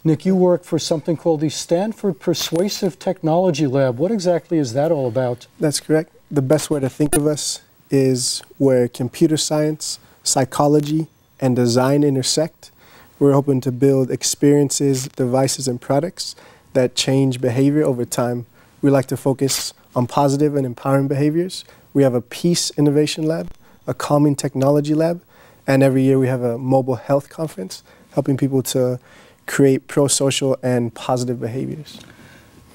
Nick, you work for something called the Stanford Persuasive Technology Lab. What exactly is that all about? That's correct. The best way to think of us is where computer science, psychology, and design intersect. We're hoping to build experiences, devices, and products that change behavior over time. We like to focus on positive and empowering behaviors. We have a peace innovation lab, a calming technology lab, and every year we have a mobile health conference, helping people to create pro-social and positive behaviors.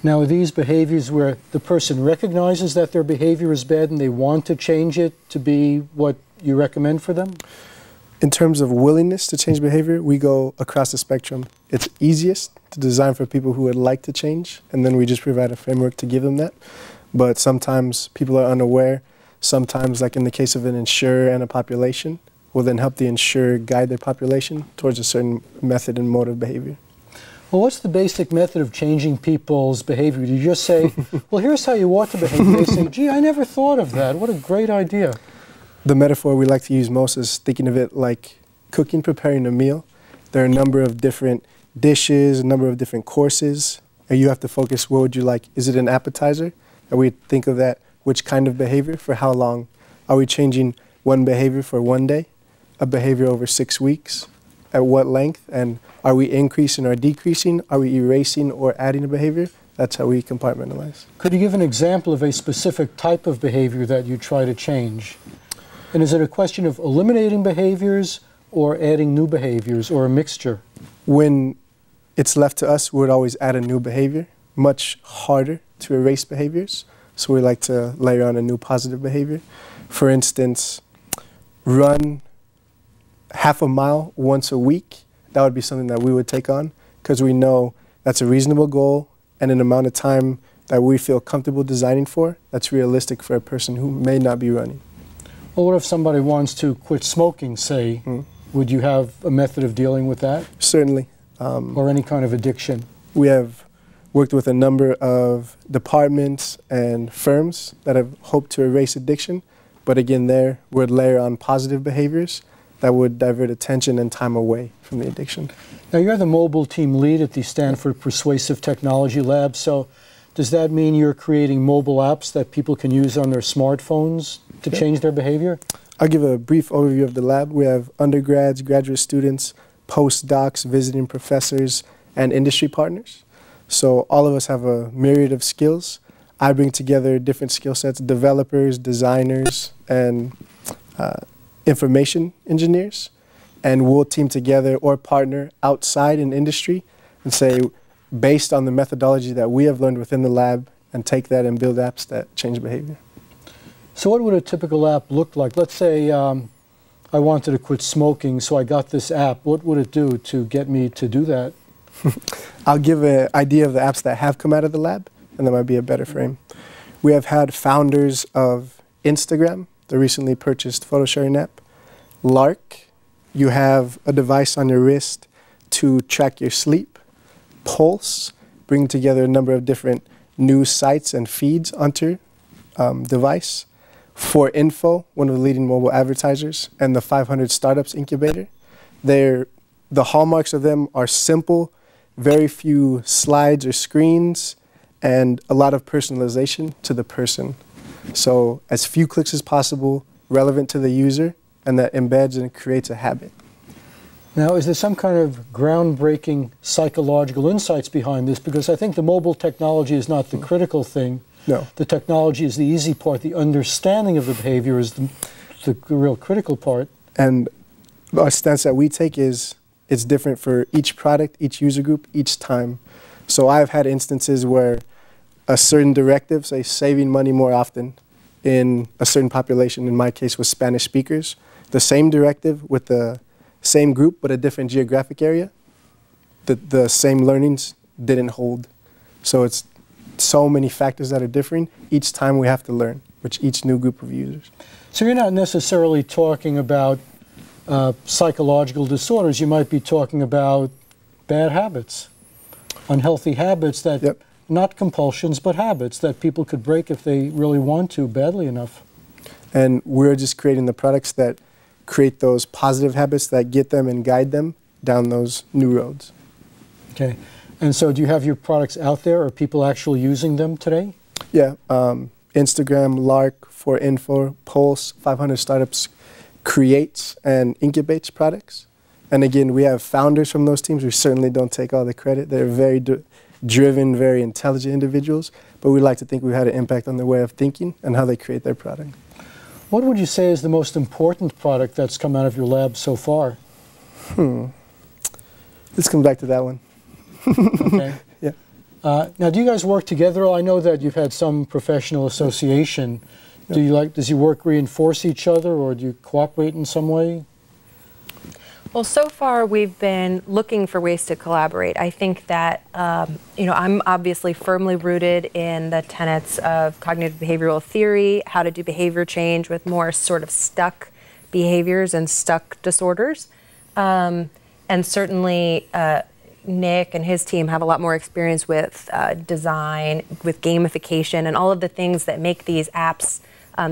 Now, are these behaviors where the person recognizes that their behavior is bad and they want to change it to be what you recommend for them? In terms of willingness to change behavior, we go across the spectrum. It's easiest to design for people who would like to change, and then we just provide a framework to give them that. But sometimes people are unaware. Sometimes, like in the case of an insurer and a population, we'll then help the insurer guide their population towards a certain method and mode of behavior. Well, what's the basic method of changing people's behavior? Do you just say, well, here's how you ought to behave? They say, gee, I never thought of that. What a great idea. The metaphor we like to use most is thinking of it like cooking, preparing a meal. There are a number of different dishes, a number of different courses, and you have to focus, what would you like? Is it an appetizer? And we think of that, which kind of behavior, for how long? Are we changing one behavior for one day, a behavior over 6 weeks? At what length? And are we increasing or decreasing? Are we erasing or adding a behavior? That's how we compartmentalize. Could you give an example of a specific type of behavior that you try to change? And is it a question of eliminating behaviors or adding new behaviors, or a mixture? When it's left to us, we would always add a new behavior. Much harder to erase behaviors, so we like to layer on a new positive behavior. For instance, run half a mile once a week. That would be something that we would take on, because we know that's a reasonable goal and an amount of time that we feel comfortable designing for that's realistic for a person who may not be running. Well, what if somebody wants to quit smoking, say? Would you have a method of dealing with that? Certainly. Or any kind of addiction? We have worked with a number of departments and firms that have hoped to erase addiction, but again there, we'd layer on positive behaviors that would divert attention and time away from the addiction. Now, you're the mobile team lead at the Stanford Persuasive Technology Lab, so does that mean you're creating mobile apps that people can use on their smartphones to change their behavior? I'll give a brief overview of the lab. We have undergrads, graduate students, postdocs, visiting professors, and industry partners. So all of us have a myriad of skills. I bring together different skill sets, developers, designers, and information engineers, and we'll team together or partner outside in industry and say, based on the methodology that we have learned within the lab, and take that and build apps that change behavior. So what would a typical app look like? Let's say I wanted to quit smoking, so I got this app. What would it do to get me to do that? I'll give an idea of the apps that have come out of the lab, and that might be a better frame. We have had founders of Instagram, the recently purchased photo sharing app. Lark, you have a device on your wrist to track your sleep. Pulse, bring together a number of different news sites and feeds onto device. For Info, one of the leading mobile advertisers, and the 500 Startups Incubator. The hallmarks of them are simple, very few slides or screens, and a lot of personalization to the person. So as few clicks as possible, relevant to the user, and that embeds and creates a habit. Now, is there some kind of groundbreaking psychological insights behind this? Because I think the mobile technology is not the critical thing. No. The technology is the easy part. The understanding of the behavior is the real critical part. And our stance that we take is it's different for each product, each user group, each time. So I've had instances where a certain directive, say saving money more often in a certain population, in my case was Spanish speakers, the same directive with the same group but a different geographic area, the same learnings didn't hold. So it's so many factors that are differing. Each time we have to learn, which each new group of users. So you're not necessarily talking about psychological disorders. You might be talking about bad habits, unhealthy habits that, not compulsions, but habits that people could break if they really want to badly enough. And we're just creating the products that create those positive habits that get them and guide them down those new roads. Okay. And so do you have your products out there? Are people actually using them today? Yeah. Instagram, Lark, For Info, Pulse, 500 Startups creates and incubates products. And again, we have founders from those teams. We certainly don't take all the credit. They're very driven, very intelligent individuals, but we like to think we had an impact on their way of thinking and how they create their product. What would you say is the most important product that's come out of your lab so far? Let's come back to that one. Okay. Yeah. Now, do you guys work together? I know that you've had some professional association. Does your work reinforce each other, or do you cooperate in some way? Well, so far we've been looking for ways to collaborate. I think that, I'm obviously firmly rooted in the tenets of cognitive behavioral theory, how to do behavior change with more sort of stuck behaviors and stuck disorders. And certainly Nick and his team have a lot more experience with design, with gamification, and all of the things that make these apps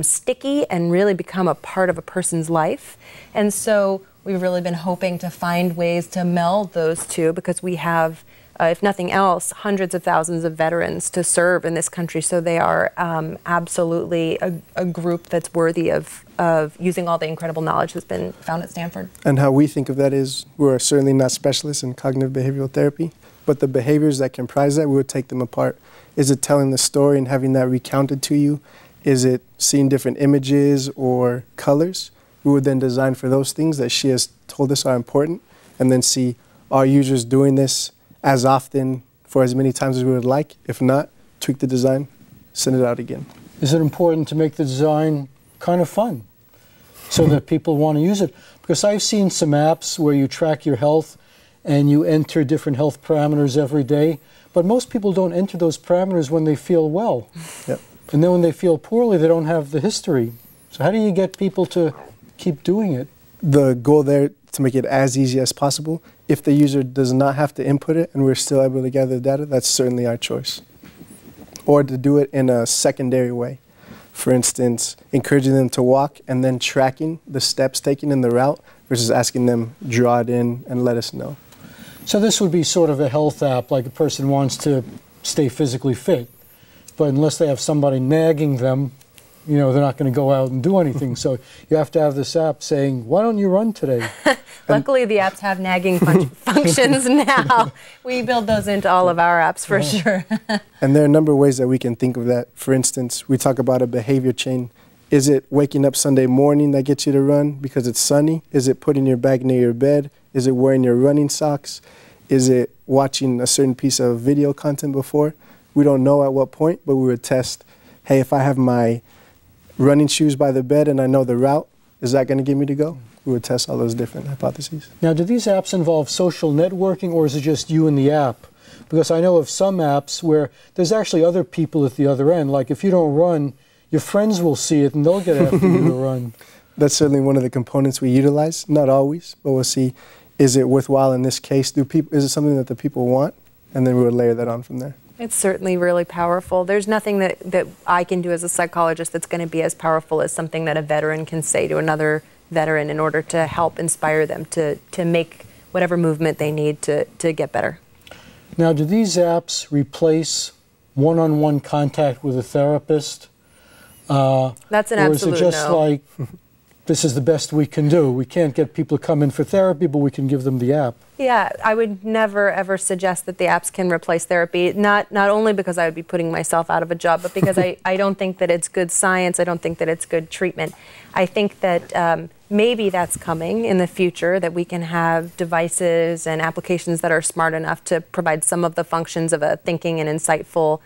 sticky and really become a part of a person's life. And so we've really been hoping to find ways to meld those two, because we have, if nothing else, hundreds of thousands of veterans to serve in this country. So they are absolutely a group that's worthy of using all the incredible knowledge that's been found at Stanford. And how we think of that is, we're certainly not specialists in cognitive behavioral therapy, but the behaviors that comprise that, we would take them apart. Is it telling the story and having that recounted to you? Is it seeing different images or colors? We would then design for those things that she has told us are important, and then see, are users doing this as often for as many times as we would like? If not, tweak the design, send it out again. Is it important to make the design kind of fun so that people want to use it? Because I've seen some apps where you track your health and you enter different health parameters every day, but most people don't enter those parameters when they feel well. Yep. And then when they feel poorly, they don't have the history. So how do you get people to keep doing it? The goal there, to make it as easy as possible. If the user does not have to input it and we're still able to gather the data, that's certainly our choice. Or to do it in a secondary way. For instance, encouraging them to walk and then tracking the steps taken in the route versus asking them draw it in and let us know. So this would be sort of a health app, like a person wants to stay physically fit, but unless they have somebody nagging them, they're not going to go out and do anything. So you have to have this app saying, why don't you run today? Luckily, the apps have nagging functions now. We build those into all of our apps for sure. And there are a number of ways that we can think of that. For instance, we talk about a behavior chain. Is it waking up Sunday morning that gets you to run because it's sunny? Is it putting your bag near your bed? Is it wearing your running socks? Is it watching a certain piece of video content before? We don't know at what point, but we would test, hey, if I have my running shoes by the bed and I know the route, is that going to get me to go? We would test all those different hypotheses. Now, do these apps involve social networking, or is it just you and the app? Because I know of some apps where there's actually other people at the other end. Like if you don't run, your friends will see it and they'll get after you to run. That's certainly one of the components we utilize. Not always, but we'll see, is it worthwhile in this case? Is it something that the people want? And then we would layer that on from there. It's certainly really powerful. There's nothing that I can do as a psychologist that's going to be as powerful as something that a veteran can say to another veteran in order to help inspire them to make whatever movement they need to get better. Now, do these apps replace one-on-one contact with a therapist? That's an absolute no. Or is it just like, this is the best we can do? We can't get people to come in for therapy, but we can give them the app. Yeah, I would never ever suggest that the apps can replace therapy, not only because I would be putting myself out of a job, but because I don't think that it's good science. I don't think that it's good treatment. I think that maybe that's coming in the future, that we can have devices and applications that are smart enough to provide some of the functions of a thinking and insightful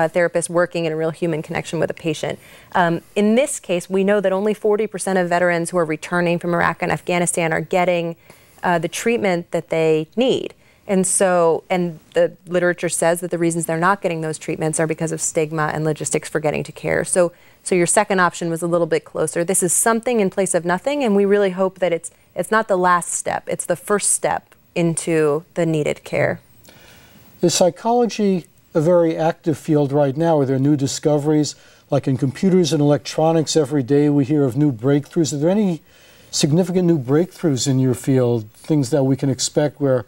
therapist working in a real human connection with a patient. In this case, we know that only 40% of veterans who are returning from Iraq and Afghanistan are getting the treatment that they need. And the literature says that the reasons they're not getting those treatments are because of stigma and logistics for getting to care. So your second option was a little bit closer. This is something in place of nothing, and we really hope that it's not the last step, it's the first step into the needed care. Is psychology a very active field right now? Are there new discoveries? Like in computers and electronics, every day we hear of new breakthroughs. Are there any significant new breakthroughs in your field, things that we can expect where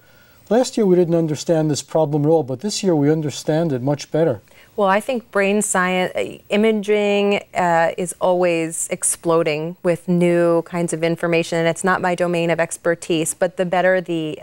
Last year we didn't understand this problem at all, but this year we understand it much better. Well, I think brain science, imaging is always exploding with new kinds of information, and it's not my domain of expertise. But the better the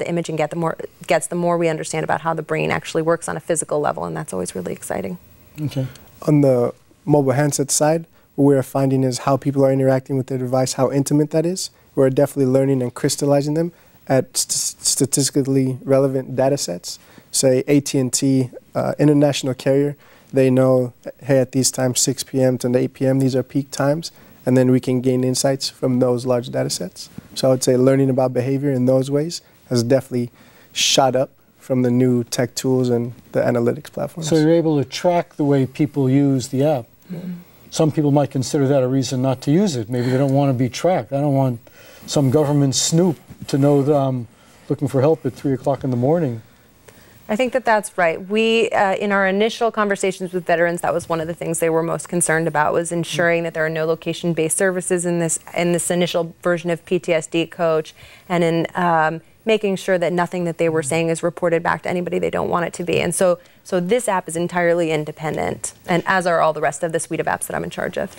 imaging gets, the more we understand about how the brain actually works on a physical level, and that's always really exciting. Okay. On the mobile handset side, what we're finding is how people are interacting with their device, how intimate that is. We're definitely learning and crystallizing them at statistically relevant data sets. Say AT&T, international carrier, they know, hey, at these times, 6 p.m. to 8 p.m., these are peak times, and then we can gain insights from those large data sets. So I would say learning about behavior in those ways has definitely shot up from the new tech tools and the analytics platforms. So you're able to track the way people use the app. Mm-hmm. Some people might consider that a reason not to use it. Maybe they don't want to be tracked. I don't want some government snoop to know that I'm looking for help at 3 o'clock in the morning. I think that that's right. We, in our initial conversations with veterans, that was one of the things they were most concerned about, was ensuring that there are no location-based services in this initial version of PTSD Coach, and in making sure that nothing that they were saying is reported back to anybody they don't want it to be. And so this app is entirely independent, and as are all the rest of the suite of apps that I'm in charge of.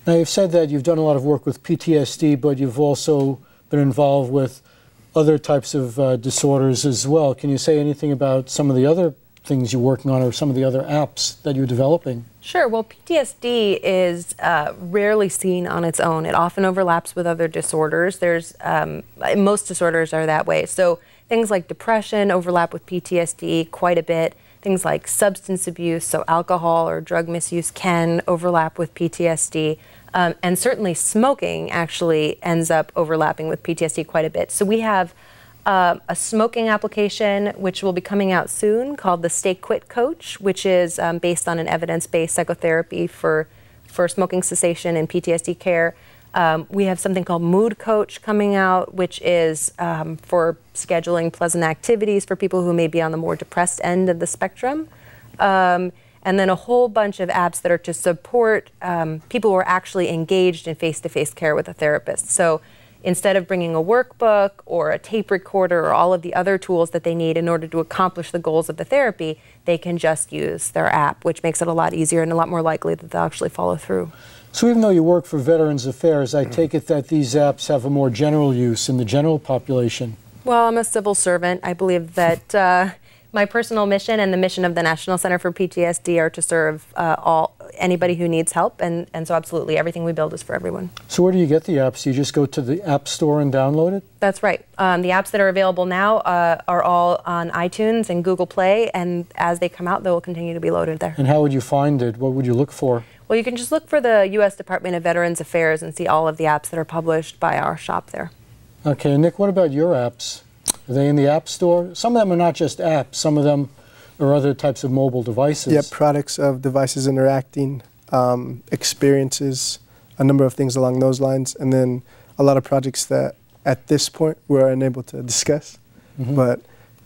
Now, you've said that you've done a lot of work with PTSD, but you've also been involved with other types of disorders as well. Can you say anything about some of the other things you're working on or some of the other apps that you're developing? Sure. Well, PTSD is rarely seen on its own. It often overlaps with other disorders. Most disorders are that way. So things like depression overlap with PTSD quite a bit. Things like substance abuse, so alcohol or drug misuse, can overlap with PTSD. And certainly smoking actually ends up overlapping with PTSD quite a bit. So we have a smoking application which will be coming out soon called the Stay Quit Coach, which is based on an evidence-based psychotherapy for smoking cessation and PTSD care. We have something called Mood Coach coming out, which is for scheduling pleasant activities for people who may be on the more depressed end of the spectrum. And then a whole bunch of apps that are to support people who are actually engaged in face-to-face care with a therapist. So instead of bringing a workbook or a tape recorder or all of the other tools that they need in order to accomplish the goals of the therapy, they can just use their app, which makes it a lot easier and a lot more likely that they'll actually follow through. So even though you work for Veterans Affairs, I take it that these apps have a more general use in the general population. Well, I'm a civil servant. I believe that my personal mission and the mission of the National Center for PTSD are to serve anybody who needs help, and so absolutely everything we build is for everyone. So where do you get the apps? Do you just go to the App Store and download it? That's right. The apps that are available now are all on iTunes and Google Play, and as they come out, they will continue to be loaded there. And how would you find it? What would you look for? Well, you can just look for the U.S. Department of Veterans Affairs and see all of the apps that are published by our shop there. Okay, Nick, what about your apps? Are they in the App Store? Some of them are not just apps. Some of them are other types of mobile devices. Yeah, products of devices interacting, experiences, a number of things along those lines, and then a lot of projects that at this point we're unable to discuss. Mm-hmm. But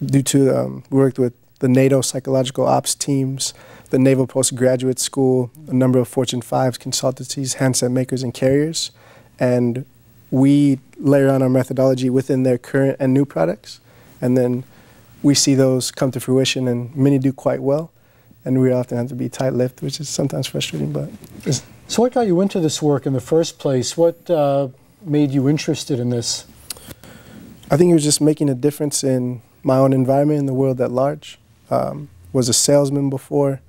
due to we worked with the NATO psychological ops teams, the Naval Postgraduate School, a number of Fortune 5 consultancies, handset makers, and carriers, and we layer on our methodology within their current and new products, and then we see those come to fruition, and many do quite well, and we often have to be tight-lipped, which is sometimes frustrating. But so what got you into this work in the first place? What made you interested in this? I think it was just making a difference in my own environment, in the world at large. Was a salesman before,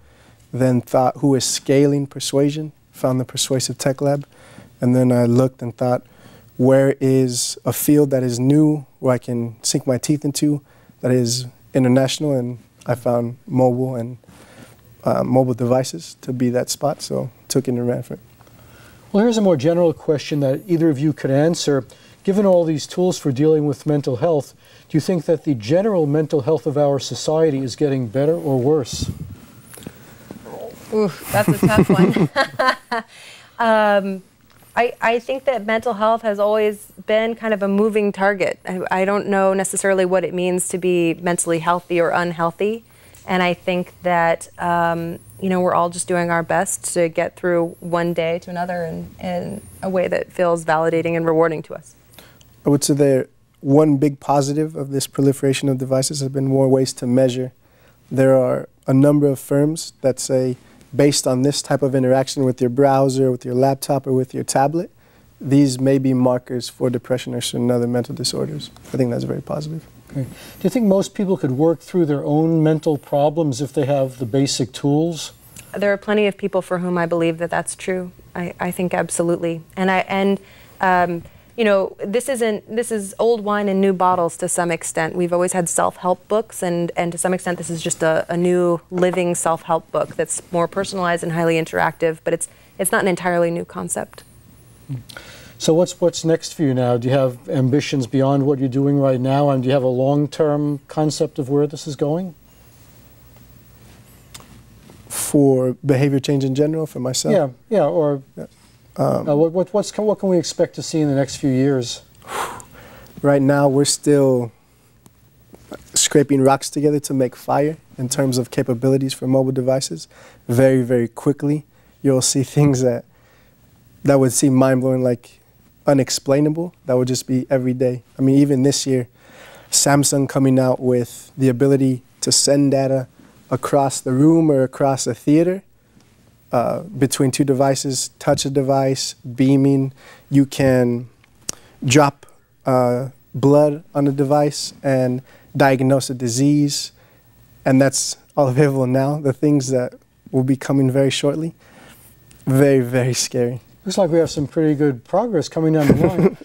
then thought, who is scaling persuasion? Found the Persuasive Tech Lab, and then I looked and thought, where is a field that is new, where I can sink my teeth into, that is international, and I found mobile and mobile devices to be that spot, so took it and ran for it. Well, here's a more general question that either of you could answer. Given all these tools for dealing with mental health, do you think that the general mental health of our society is getting better or worse? Ooh, that's a tough one. I think that mental health has always been kind of a moving target. I don't know necessarily what it means to be mentally healthy or unhealthy. And I think that, we're all just doing our best to get through one day to another in a way that feels validating and rewarding to us. I would say there one big positive of this proliferation of devices has been more ways to measure. There are a number of firms that say, based on this type of interaction with your browser, with your laptop, or with your tablet, these may be markers for depression or certain other mental disorders. I think that's very positive. Okay. Do you think most people could work through their own mental problems if they have the basic tools? There are plenty of people for whom I believe that that's true. I think absolutely. And you know, this is old wine in new bottles to some extent. We've always had self-help books, and to some extent this is just a new living self-help book that's more personalized and highly interactive, but it's not an entirely new concept. So what's next for you now? Do you have ambitions beyond what you're doing right now, and do you have a long-term concept of where this is going? For behavior change in general, for myself? Yeah, or what can we expect to see in the next few years? Right now, we're still scraping rocks together to make fire in terms of capabilities for mobile devices. Very, very quickly, you'll see things that would seem mind-blowing, like unexplainable, that would just be every day. I mean, even this year, Samsung coming out with the ability to send data across the room or across a theater between two devices, touch a device, beaming. You can drop blood on a device and diagnose a disease, and that's all available now. The things that will be coming very shortly, very, very scary. Looks like we have some pretty good progress coming down the line.